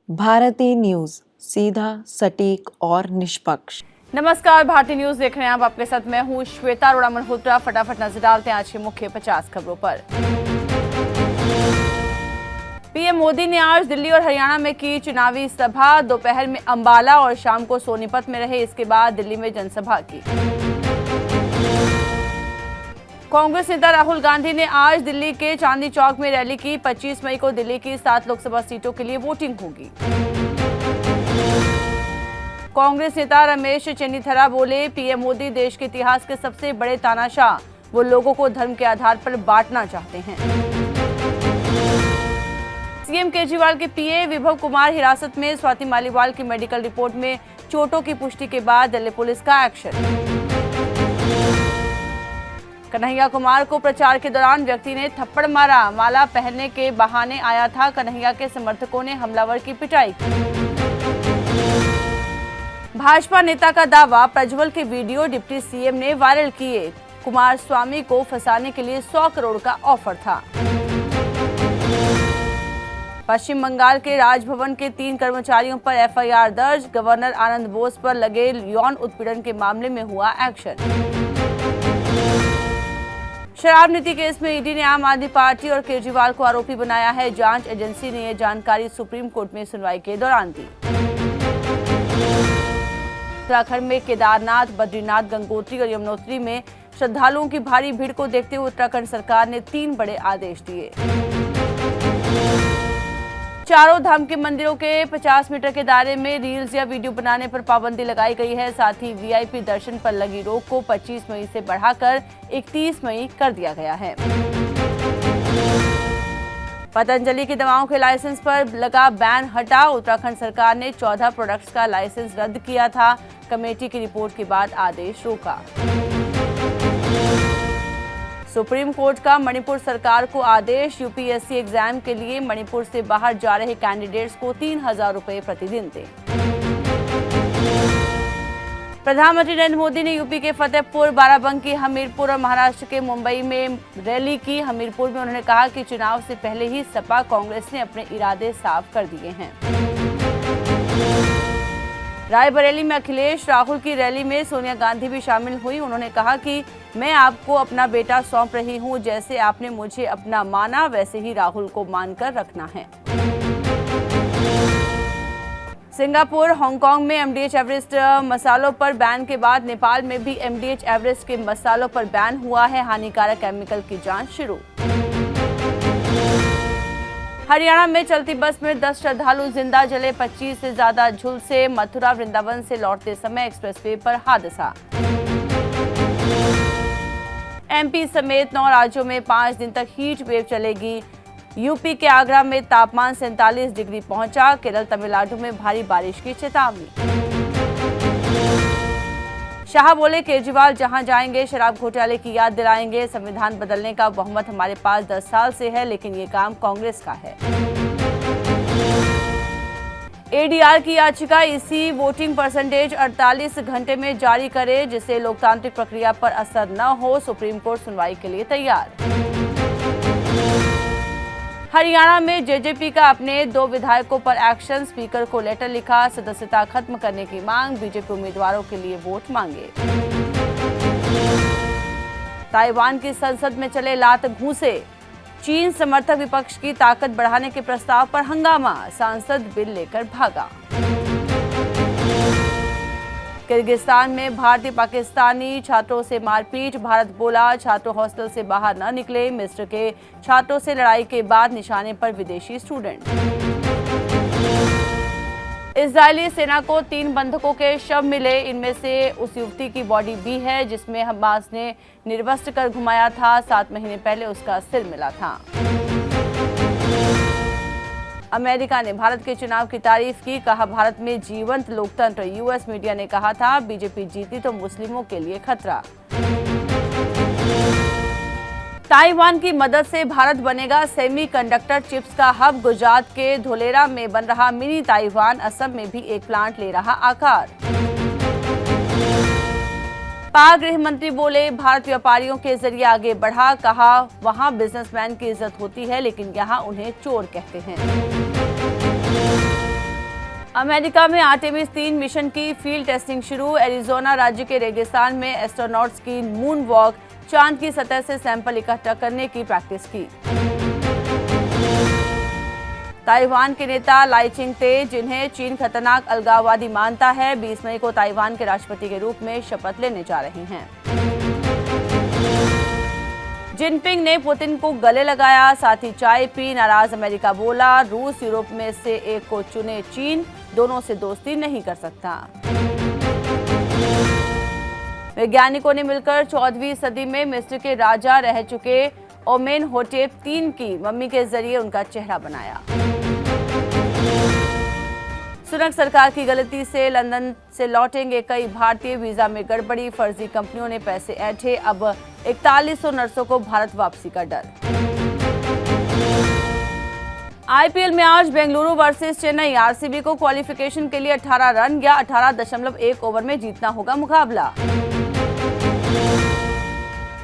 Bharti news, सीधा, सटीक और निष्पक्ष। नमस्कार, भारतीय न्यूज देख रहे हैं आप। आपके साथ मैं हूं श्वेता अरोड़ा मल्होत्रा। फटाफट नजर डालते हैं आज की मुख्य 50 खबरों पर। पीएम मोदी ने आज दिल्ली और हरियाणा में की चुनावी सभा। दोपहर में अंबाला और शाम को सोनीपत में रहे। इसके बाद दिल्ली में जनसभा की। कांग्रेस नेता राहुल गांधी ने आज दिल्ली के चांदनी चौक में रैली की। 25 मई को दिल्ली की 7 लोकसभा सीटों के लिए वोटिंग होगी। कांग्रेस नेता रमेश चेन्नीथला बोले, पीएम मोदी देश के इतिहास के सबसे बड़े तानाशाह। वो लोगों को धर्म के आधार पर बांटना चाहते हैं। सीएम केजरीवाल के पीए विभव कुमार हिरासत में। स्वाति मालीवाल की मेडिकल रिपोर्ट में चोटों की पुष्टि के बाद दिल्ली पुलिस का एक्शन। कन्हैया कुमार को प्रचार के दौरान व्यक्ति ने थप्पड़ मारा। माला पहनने के बहाने आया था। कन्हैया के समर्थकों ने हमलावर की पिटाई की। भाजपा नेता का दावा, प्रज्वल के वीडियो डिप्टी सीएम ने वायरल किए। कुमार स्वामी को फंसाने के लिए 100 करोड़ का ऑफर था। पश्चिम बंगाल के राजभवन के 3 कर्मचारियों पर एफआईआर दर्ज। गवर्नर आनंद बोस पर लगे यौन उत्पीड़न के मामले में हुआ एक्शन। शराब नीति केस में ईडी ने आम आदमी पार्टी और केजरीवाल को आरोपी बनाया है। जांच एजेंसी ने यह जानकारी सुप्रीम कोर्ट में सुनवाई के दौरान दी। उत्तराखंड में केदारनाथ, बद्रीनाथ, गंगोत्री और यमुनोत्री में श्रद्धालुओं की भारी भीड़ को देखते हुए उत्तराखंड सरकार ने 3 बड़े आदेश दिए। चारों धाम के मंदिरों के 50 मीटर के दायरे में रील्स या वीडियो बनाने पर पाबंदी लगाई गई है। साथ ही वीआईपी दर्शन पर लगी रोक को 25 मई से बढ़ाकर 31 मई कर दिया गया है। पतंजलि की दवाओं के लाइसेंस पर लगा बैन हटा। उत्तराखंड सरकार ने 14 प्रोडक्ट्स का लाइसेंस रद्द किया था। कमेटी की रिपोर्ट के बाद आदेश रोका। सुप्रीम कोर्ट का मणिपुर सरकार को आदेश। यूपीएससी एग्जाम के लिए मणिपुर से बाहर जा रहे कैंडिडेट्स को 3000 रुपए प्रतिदिन दें। प्रधानमंत्री नरेंद्र मोदी ने यूपी के फतेहपुर, बाराबंकी, हमीरपुर और महाराष्ट्र के मुंबई में रैली की। हमीरपुर में उन्होंने कहा कि चुनाव से पहले ही सपा कांग्रेस ने अपने इरादे साफ कर दिए हैं। रायबरेली में अखिलेश राहुल की रैली में सोनिया गांधी भी शामिल हुई। उन्होंने कहा कि मैं आपको अपना बेटा सौंप रही हूं। जैसे आपने मुझे अपना माना, वैसे ही राहुल को मानकर रखना है। सिंगापुर, हांगकांग में एमडीएच एवरेस्ट मसालों पर बैन के बाद नेपाल में भी एमडीएच एवरेस्ट के मसालों पर बैन हुआ है। हानिकारक केमिकल की जांच शुरू। हरियाणा में चलती बस में 10 श्रद्धालु जिंदा जले। 25 से ज्यादा झुलसे। मथुरा वृंदावन से लौटते समय एक्सप्रेसवे पर हादसा। एमपी समेत 9 राज्यों में 5 दिन तक हीट वेव चलेगी। यूपी के आगरा में तापमान 47 डिग्री पहुंचा। केरल, तमिलनाडु में भारी बारिश की चेतावनी। शाह बोले, केजरीवाल जहां जाएंगे शराब घोटाले की याद दिलाएंगे। संविधान बदलने का बहुमत हमारे पास 10 साल से है, लेकिन ये काम कांग्रेस का है। एडीआर की याचिका इसी वोटिंग परसेंटेज 48 घंटे में जारी करे, जिससे लोकतांत्रिक प्रक्रिया पर असर न हो। सुप्रीम कोर्ट सुनवाई के लिए तैयार। हरियाणा में जेजेपी का अपने 2 विधायकों पर एक्शन। स्पीकर को लेटर लिखा। सदस्यता खत्म करने की मांग। बीजेपी उम्मीदवारों के लिए वोट मांगे। ताइवान की संसद में चले लात घूंसे। चीन समर्थक विपक्ष की ताकत बढ़ाने के प्रस्ताव पर हंगामा। सांसद बिल लेकर भागा। किर्गिस्तान में भारतीय पाकिस्तानी छात्रों से मारपीट। भारत बोला, छात्र हॉस्टल से बाहर न निकले। मिस्र के छात्रों से लड़ाई के बाद निशाने पर विदेशी स्टूडेंट। इजरायली सेना को 3 बंधकों के शव मिले। इनमें से उस युवती की बॉडी भी है जिसमें हमास ने निर्वस्त्र कर घुमाया था। 7 महीने पहले उसका सिर मिला था। अमेरिका ने भारत के चुनाव की तारीफ की। कहा, भारत में जीवंत लोकतंत्र। यूएस मीडिया ने कहा था, बीजेपी जीती तो मुस्लिमों के लिए खतरा। ताइवान की मदद से भारत बनेगा सेमीकंडक्टर चिप्स का हब। गुजरात के धोलेरा में बन रहा मिनी ताइवान। असम में भी एक प्लांट ले रहा आकार। पाक गृह मंत्री बोले, भारत व्यापारियों के जरिए आगे बढ़ा। कहा, वहां बिजनेसमैन की इज्जत होती है, लेकिन यहां उन्हें चोर कहते हैं। अमेरिका में आर्टेमिस 3 मिशन की फील्ड टेस्टिंग शुरू। एरिजोना राज्य के रेगिस्तान में एस्ट्रोनॉट्स की मून वॉक, चांद की सतह से सैंपल इकट्ठा करने की प्रैक्टिस की। ताइवान के नेता लाई चिंगते, जिन्हें चीन खतरनाक अलगाववादी मानता है, 20 मई को ताइवान के राष्ट्रपति के रूप में शपथ लेने जा रहे हैं। जिनपिंग ने पुतिन को गले लगाया, साथ ही चाय पी। नाराज अमेरिका बोला, रूस यूरोप में से एक को चुने चीन, दोनों से दोस्ती नहीं कर सकता। वैज्ञानिकों ने मिलकर 14वीं सदी में मिस्र के राजा रह चुके ओमेनहोटेप III की मम्मी के जरिए उनका चेहरा बनाया। सुनक सरकार की गलती से लंदन से लौटेंगे कई भारतीय, वीजा में गड़बड़ी, फर्जी कंपनियों ने पैसे ऐंठे, अब 4100 नर्सों को भारत वापसी का डर। आईपीएल में आज बेंगलुरु वर्सेस चेन्नई। आरसीबी को क्वालिफिकेशन के लिए 18 रन या 18.1 ओवर में जीतना होगा मुकाबला।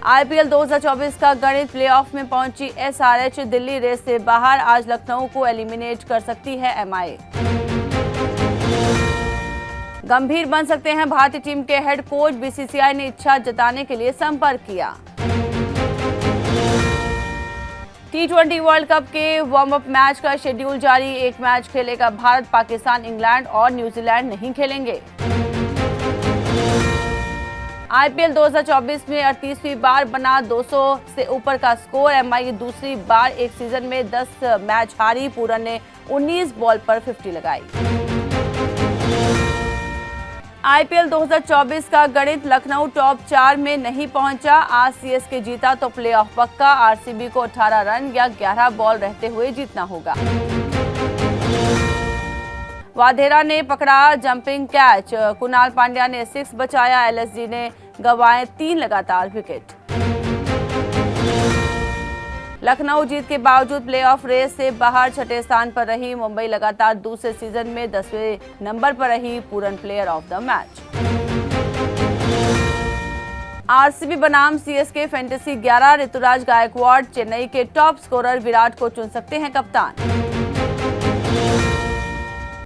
आईपीएल 2024 का गणित प्लेऑफ में पहुंची एसआरएच, दिल्ली रेस से बाहर। आज लखनऊ को एलिमिनेट कर सकती है एमआई। गंभीर बन सकते हैं भारतीय टीम के हेड कोच, बीसीसीआई ने इच्छा जताने के लिए संपर्क किया। T20 वर्ल्ड कप के वार्म अप मैच का शेड्यूल जारी। एक मैच खेलेगा भारत, पाकिस्तान, इंग्लैंड और न्यूजीलैंड नहीं खेलेंगे। आईपीएल 2024 में 38वीं बार बना 200 से ऊपर का स्कोर। एमआई दूसरी बार एक सीजन में 10 मैच हारी। पूरन ने 19 बॉल पर 50 लगाई। आईपीएल 2024 का गणित, लखनऊ टॉप 4 में नहीं पहुंचा। आज सीएसके जीता तो प्लेऑफ पक्का। आरसीबी को 18 रन या 11 बॉल रहते हुए जीतना होगा। वाधेरा ने पकड़ा जंपिंग कैच, कुणाल पांड्या ने 6 बचाया। एलएसजी ने गंवाए 3 लगातार विकेट। लखनऊ जीत के बावजूद प्लेऑफ रेस से बाहर 6ठे स्थान पर रही। मुंबई लगातार दूसरे सीजन में 10वें नंबर पर रही। Pooran player of the match. RCB बनाम सीएसके फैंटेसी 11, ऋतुराज गायकवाड़ चेन्नई के टॉप स्कोरर, विराट को चुन सकते हैं कप्तान।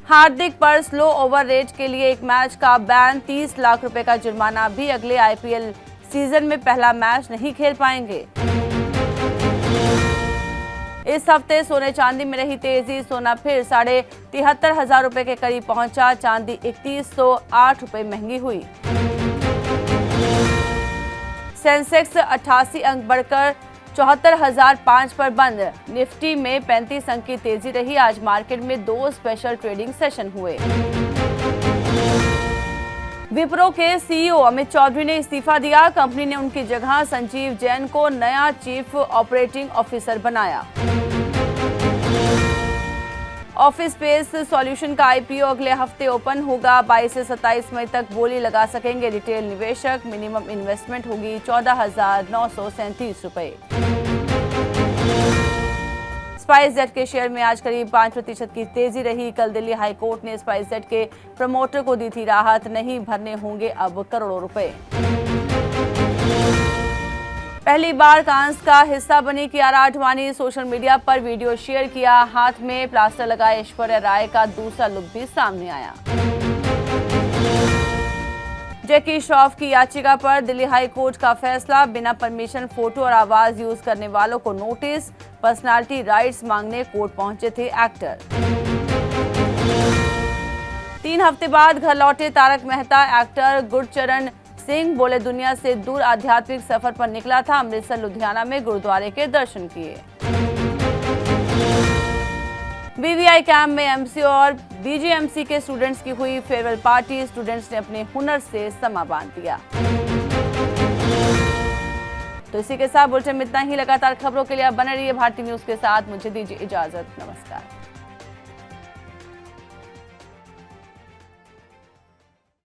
हार्दिक पर स्लो ओवर रेट के लिए एक मैच का बैन, 30 लाख रुपए का जुर्माना। भी अगले आईपीएल सीजन में पहला मैच नहीं खेल पाएंगे। इस हफ्ते सोने चांदी में रही तेजी। सोना फिर 73,500 रुपए के करीब पहुंचा। चांदी 3108 रुपए महंगी हुई। सेंसेक्स 88 अंक बढ़कर 74,005 पर बंद। निफ्टी में 35 अंक की तेजी रही। आज मार्केट में 2 स्पेशल ट्रेडिंग सेशन हुए। विप्रो के सीईओ अमित चौधरी ने इस्तीफा दिया। कंपनी ने उनकी जगह संजीव जैन को नया चीफ ऑपरेटिंग ऑफिसर बनाया। ऑफिस स्पेस सॉल्यूशन का आईपीओ अगले हफ्ते ओपन होगा। 22 से 27 मई तक बोली लगा सकेंगे रिटेल निवेशक। मिनिमम इन्वेस्टमेंट होगी 14,937 रुपए। स्पाइसजेट के शेयर में आज करीब 5% की तेजी रही। कल दिल्ली हाईकोर्ट ने स्पाइसजेट के प्रमोटर को दी थी राहत, नहीं भरने होंगे अब करोड़ों रुपए। पहली बार कांस का हिस्सा बनी कियारा आडवाणी, सोशल मीडिया पर वीडियो शेयर किया। हाथ में प्लास्टर लगाए ऐश्वर्या राय का दूसरा लुक भी सामने आया। जैकी श्रॉफ की याचिका पर दिल्ली हाई कोर्ट का फैसला। बिना परमिशन फोटो और आवाज यूज करने वालों को नोटिस। पर्सनालिटी राइट्स मांगने कोर्ट पहुंचे थे एक्टर। 3 हफ्ते बाद घर लौटे तारक मेहता। एक्टर गुरचरण सिंह बोले, दुनिया से दूर आध्यात्मिक सफर पर निकला था। अमृतसर लुधियाना में गुरुद्वारे के दर्शन किए। बीवीआई कैंप में एमसी और बीजीएमसी के स्टूडेंट्स की हुई फेयरवेल पार्टी। स्टूडेंट्स ने अपने हुनर से समा बांध दिया। तो इसी के साथ बुलेटिन में इतना ही। लगातार खबरों के लिए आप बने रहिए भारतीय न्यूज के साथ। मुझे दीजिए इजाजत। नमस्कार।